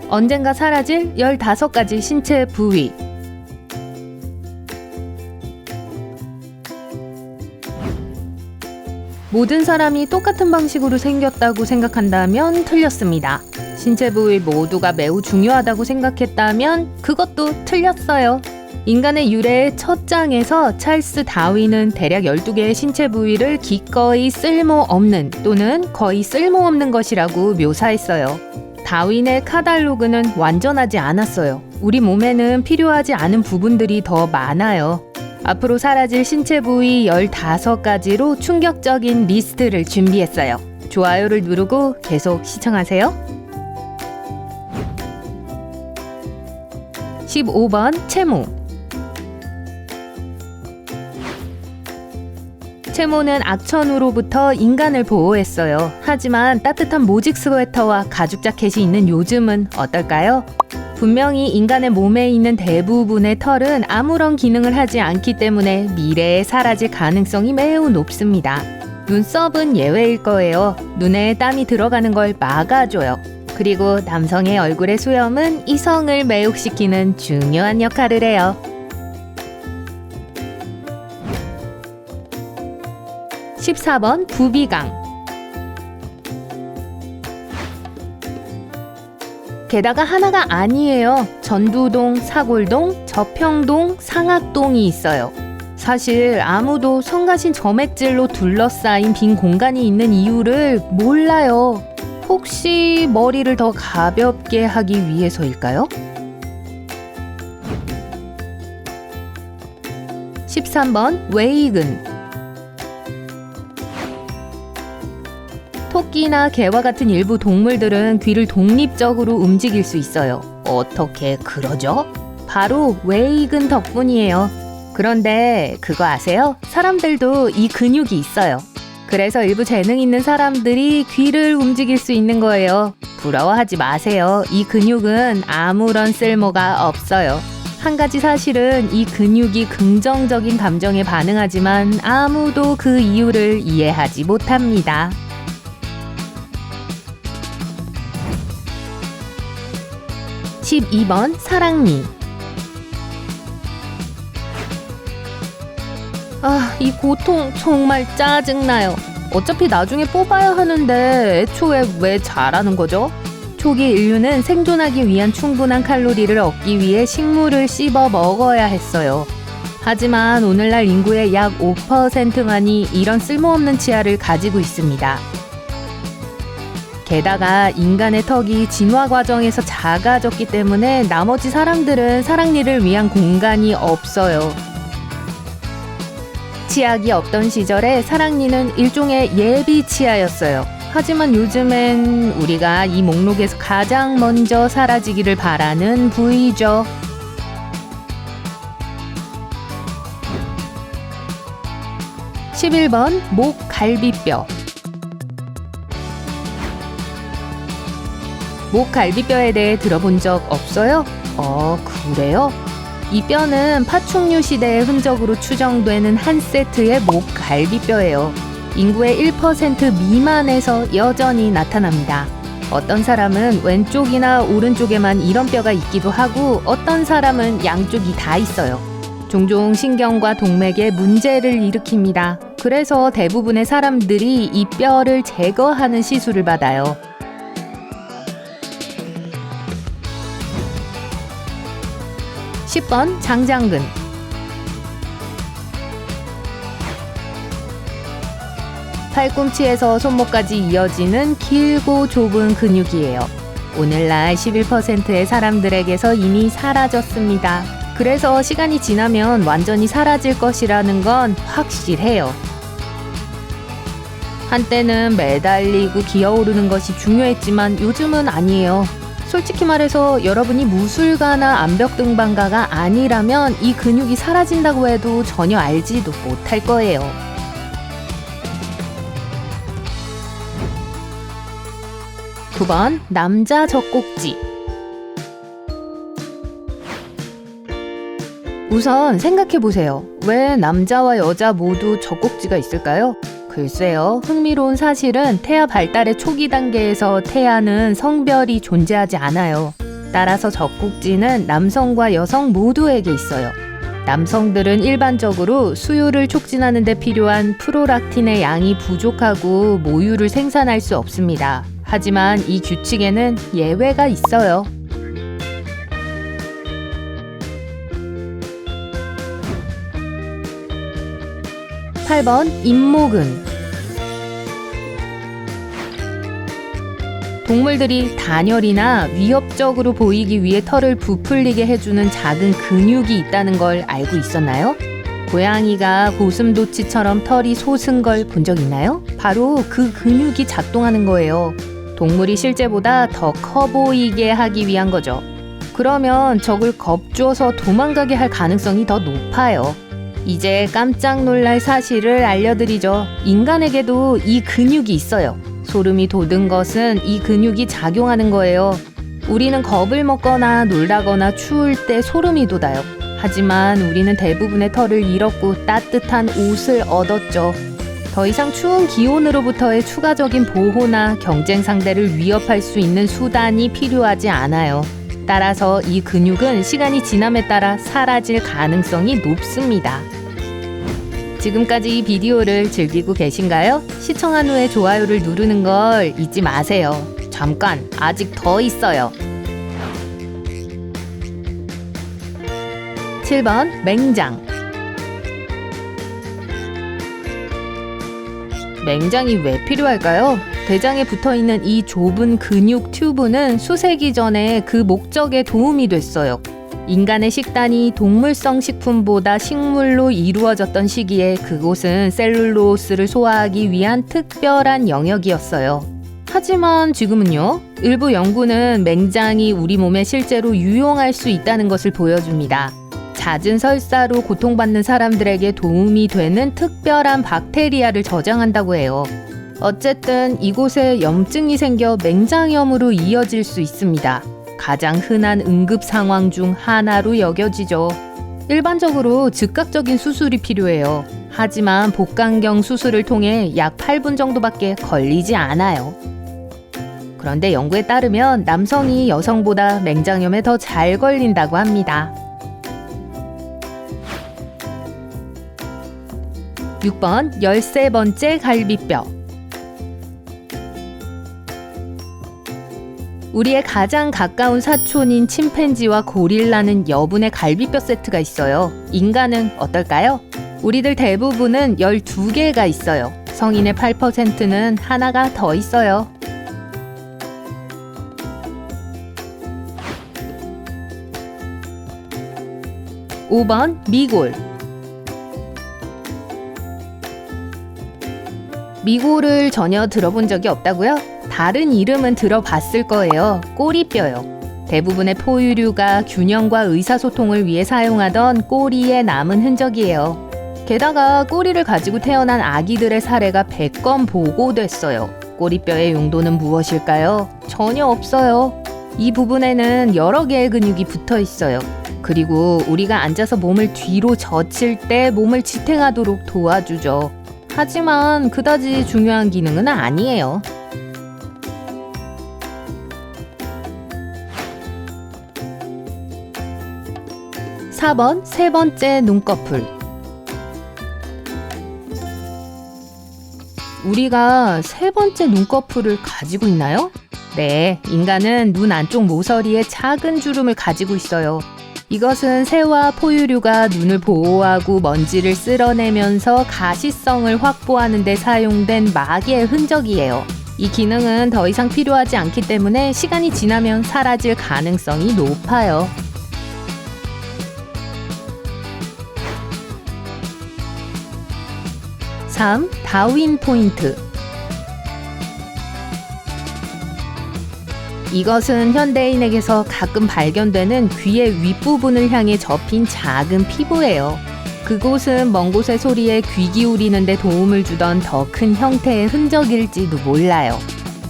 언젠가 사라질 15가지 신체 부위. 모든 사람이 똑같은 방식으로 생겼다고 생각한다면 틀렸습니다. 신체 부위 모두가 매우 중요하다고 생각했다면 그것도 틀렸어요. 인간의 유래의 첫 장에서 찰스 다윈은 대략 12개의 신체 부위를 기꺼이 쓸모없는 또는 거의 쓸모없는 것이라고 묘사했어요. 다윈의 카달로그는 완전하지 않았어요. 우리 몸에는 필요하지 않은 부분들이 더 많아요. 앞으로 사라질 신체 부위 15가지로 충격적인 리스트를 준비했어요. 좋아요를 누르고 계속 시청하세요. 15번 채모. 채모는 악천후로부터 인간을 보호했어요. 하지만 따뜻한 모직 스웨터와 가죽 자켓이 있는 요즘은 어떨까요? 분명히 인간의 몸에 있는 대부분의 털은 아무런 기능을 하지 않기 때문에 미래에 사라질 가능성이 매우 높습니다. 눈썹은 예외일 거예요. 눈에 땀이 들어가는 걸 막아줘요. 그리고 남성의 얼굴의 수염은 이성을 매혹시키는 중요한 역할을 해요. 14번 부비강. 게다가 하나가 아니에요. 전두동, 사골동, 저평동, 상악동이 있어요. 사실 아무도 성가신 점액질로 둘러싸인 빈 공간이 있는 이유를 몰라요. 혹시 머리를 더 가볍게 하기 위해서일까요? 13번 웨이근. 토끼나 개와 같은 일부 동물들은 귀를 독립적으로 움직일 수 있어요. 어떻게 그러죠? 바로 웨이근 덕분이에요. 그런데 그거 아세요? 사람들도 이 근육이 있어요. 그래서 일부 재능 있는 사람들이 귀를 움직일 수 있는 거예요. 부러워하지 마세요. 이 근육은 아무런 쓸모가 없어요. 한 가지 사실은 이 근육이 긍정적인 감정에 반응하지만 아무도 그 이유를 이해하지 못합니다. 12번 사랑니. 이 고통 정말 짜증나요. 어차피 나중에 뽑아야 하는데 애초에 왜 잘하는 거죠? 초기 인류는 생존하기 위한 충분한 칼로리를 얻기 위해 식물을 씹어 먹어야 했어요. 하지만 오늘날 인구의 약 5%만이 이런 쓸모없는 치아를 가지고 있습니다. 게다가 인간의 턱이 진화 과정에서 작아졌기 때문에 나머지 사람들은 사랑니를 위한 공간이 없어요. 치약이 없던 시절에 사랑니는 일종의 예비 치아였어요. 하지만 요즘엔 우리가 이 목록에서 가장 먼저 사라지기를 바라는 부위죠. 11번 목 갈비뼈. 목 갈비뼈에 대해 들어본 적 없어요? 그래요? 이 뼈는 파충류 시대의 흔적으로 추정되는 한 세트의 목 갈비뼈예요. 인구의 1% 미만에서 여전히 나타납니다. 어떤 사람은 왼쪽이나 오른쪽에만 이런 뼈가 있기도 하고 어떤 사람은 양쪽이 다 있어요. 종종 신경과 동맥에 문제를 일으킵니다. 그래서 대부분의 사람들이 이 뼈를 제거하는 시술을 받아요. 10번 장장근. 팔꿈치에서 손목까지 이어지는 길고 좁은 근육이에요. 오늘날 11%의 사람들에게서 이미 사라졌습니다. 그래서 시간이 지나면 완전히 사라질 것이라는 건 확실해요. 한때는 매달리고 기어오르는 것이 중요했지만 요즘은 아니에요. 솔직히 말해서 여러분이 무술가나 암벽 등반가가 아니라면 이 근육이 사라진다고 해도 전혀 알지도 못할 거예요. 9번 남자 젖꼭지. 우선 생각해보세요. 왜 남자와 여자 모두 젖꼭지가 있을까요? 글쎄요, 흥미로운 사실은 태아 발달의 초기 단계에서 태아는 성별이 존재하지 않아요. 따라서 젖꼭지는 남성과 여성 모두에게 있어요. 남성들은 일반적으로 수유를 촉진하는 데 필요한 프로락틴의 양이 부족하고 모유를 생산할 수 없습니다. 하지만 이 규칙에는 예외가 있어요. (8번) 잇목은 동물들이 단열이나 위협적으로 보이기 위해 털을 부풀리게 해주는 작은 근육이 있다는 걸 알고 있었나요? 고양이가 고슴도치처럼 털이 솟은 걸 본 적 있나요? 바로 그 근육이 작동하는 거예요. 동물이 실제보다 더 커 보이게 하기 위한 거죠. 그러면 적을 겁줘서 도망가게 할 가능성이 더 높아요. 이제 깜짝 놀랄 사실을 알려드리죠. 인간에게도 이 근육이 있어요. 소름이 돋은 것은 이 근육이 작용하는 거예요. 우리는 겁을 먹거나 놀라거나 추울 때 소름이 돋아요. 하지만 우리는 대부분의 털을 잃었고 따뜻한 옷을 얻었죠. 더 이상 추운 기온으로부터의 추가적인 보호나 경쟁 상대를 위협할 수 있는 수단이 필요하지 않아요. 따라서 이 근육은 시간이 지남에 따라 사라질 가능성이 높습니다. 지금까지 이 비디오를 즐기고 계신가요? 시청한 후에 좋아요를 누르는 걸 잊지 마세요. 잠깐, 아직 더 있어요. 7번 맹장. 맹장이 왜 필요할까요? 대장에 붙어있는 이 좁은 근육 튜브는 수세기 전에 그 목적에 도움이 됐어요. 인간의 식단이 동물성 식품보다 식물로 이루어졌던 시기에 그곳은 셀룰로스를 소화하기 위한 특별한 영역이었어요. 하지만 지금은요? 일부 연구는 맹장이 우리 몸에 실제로 유용할 수 있다는 것을 보여줍니다. 잦은 설사로 고통받는 사람들에게 도움이 되는 특별한 박테리아를 저장한다고 해요. 어쨌든 이곳에 염증이 생겨 맹장염으로 이어질 수 있습니다. 가장 흔한 응급 상황 중 하나로 여겨지죠. 일반적으로 즉각적인 수술이 필요해요. 하지만 복강경 수술을 통해 약 8분 정도밖에 걸리지 않아요. 그런데 연구에 따르면 남성이 여성보다 맹장염에 더 잘 걸린다고 합니다. 6번 13번째 갈비뼈. 우리의 가장 가까운 사촌인 침팬지와 고릴라는 여분의 갈비뼈 세트가 있어요. 인간은 어떨까요? 우리들 대부분은 12개가 있어요. 성인의 8%는 하나가 더 있어요. 5번 미골. 미골을 전혀 들어본 적이 없다고요? 다른 이름은 들어봤을 거예요. 꼬리뼈요. 대부분의 포유류가 균형과 의사소통을 위해 사용하던 꼬리에 남은 흔적이에요. 게다가 꼬리를 가지고 태어난 아기들의 사례가 100건 보고됐어요. 꼬리뼈의 용도는 무엇일까요? 전혀 없어요. 이 부분에는 여러 개의 근육이 붙어 있어요. 그리고 우리가 앉아서 몸을 뒤로 젖힐 때 몸을 지탱하도록 도와주죠. 하지만 그다지 중요한 기능은 아니에요. 4번 세 번째 눈꺼풀. 우리가 세 번째 눈꺼풀을 가지고 있나요? 네, 인간은 눈 안쪽 모서리에 작은 주름을 가지고 있어요. 이것은 새와 포유류가 눈을 보호하고 먼지를 쓸어내면서 가시성을 확보하는 데 사용된 막의 흔적이에요. 이 기능은 더 이상 필요하지 않기 때문에 시간이 지나면 사라질 가능성이 높아요. 3. 다윈 포인트. 이것은 현대인에게서 가끔 발견되는 귀의 윗부분을 향해 접힌 작은 피부예요. 그곳은 먼 곳의 소리에 귀 기울이는 데 도움을 주던 더 큰 형태의 흔적일지도 몰라요.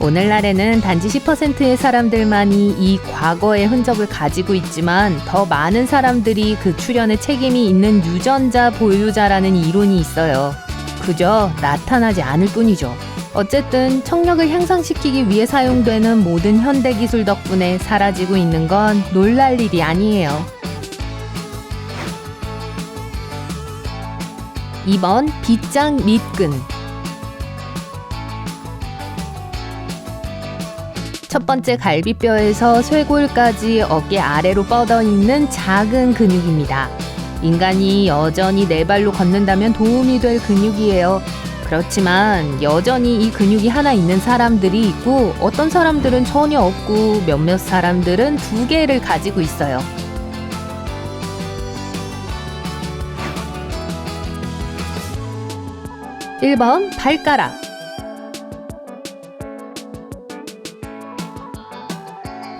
오늘날에는 단지 10%의 사람들만이 이 과거의 흔적을 가지고 있지만 더 많은 사람들이 그 출현에 책임이 있는 유전자 보유자라는 이론이 있어요. 그저 나타나지 않을 뿐이죠. 어쨌든 청력을 향상시키기 위해 사용되는 모든 현대 기술 덕분에 사라지고 있는 건 놀랄 일이 아니에요. 2번 빗장 밑근. 첫 번째 갈비뼈에서 쇄골까지 어깨 아래로 뻗어 있는 작은 근육입니다. 인간이 여전히 네 발로 걷는다면 도움이 될 근육이에요. 그렇지만 여전히 이 근육이 하나 있는 사람들이 있고 어떤 사람들은 전혀 없고 몇몇 사람들은 2개를 가지고 있어요. 1번 발가락.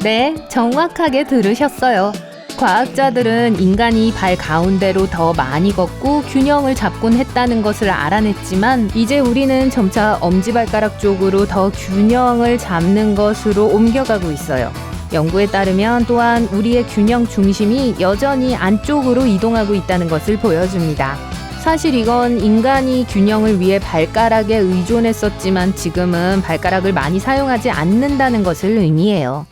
네, 정확하게 들으셨어요. 과학자들은 인간이 발 가운데로 더 많이 걷고 균형을 잡곤 했다는 것을 알아냈지만 이제 우리는 점차 엄지발가락 쪽으로 더 균형을 잡는 것으로 옮겨가고 있어요. 연구에 따르면 또한 우리의 균형 중심이 여전히 안쪽으로 이동하고 있다는 것을 보여줍니다. 사실 이건 인간이 균형을 위해 발가락에 의존했었지만 지금은 발가락을 많이 사용하지 않는다는 것을 의미해요.